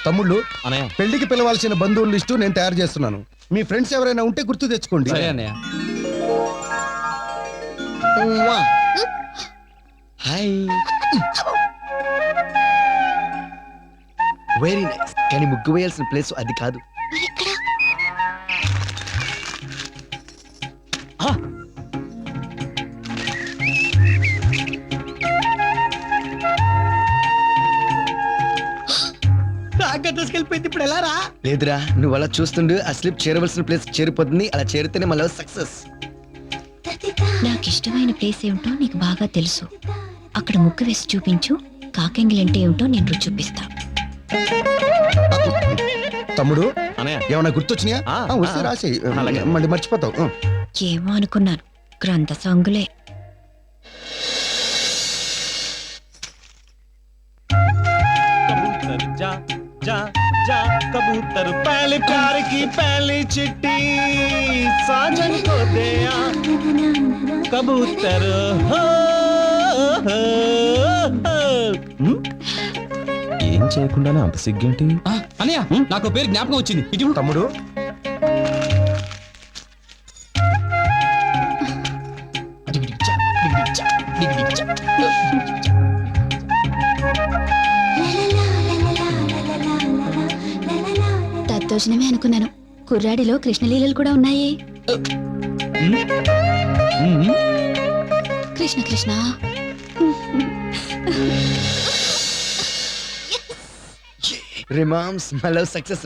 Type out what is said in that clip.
తమ్ముళ్ళు అనయ్య పెళ్లికి పిలవాల్సిన బంధువుల లిస్టు నేను తయారు చేస్తున్నాను. మీ ఫ్రెండ్స్ ఎవరైనా ఉంటే గుర్తు తెచ్చుకోండి. సరే అన్నయ్య. Hi, very nice. కానీ ముగ్గు వేయాల్సిన ప్లేస్ అది కాదు. తీసుకెళ్ళిపోయింది. ఇప్పుడు ఎలా రా? లేదురా, నువ్వు అలా చూస్తుండు ఆ స్లిప్ చేరవలసిన ప్లేస్ చేరిపోతుంది. అలా చేరితేనే మళ్ళీ సక్సెస్. నాకు ఇష్టమైన ప్లేస్ ఏమిటో నీకు బాగా తెలుసు. అక్కడ ముగ్గు వేసి చూపించు. కాకెంగిల్ అంటే ఏమిటో నేను రుచి చూపిస్తా. తమ్ముడు అనయ్య ఏమన్నా గుర్తొచ్చినాయా? వస్తే రాసి మళ్ళీ మర్చిపోతావు. ఏమో అనుకున్నాను, గ్రంథ సాంగులే. कबूतर जा जा जा कबूतर पहले प्यार की पहली चिट्ठी साजन को दे आ कबूतर हो ఏం చేయకుండానే అంత సిగ్గేంటి? అన్నయ్య నాకు పేరు జ్ఞాపకం వచ్చింది. ఇటు తమ్ముడు దద్దోజనమే అనుకున్నాను. కుర్రాడిలో కృష్ణలీలలు కూడా ఉన్నాయి. కృష్ణ కృష్ణ. రిమామ్స్ మళ్ళీ సక్సెస్.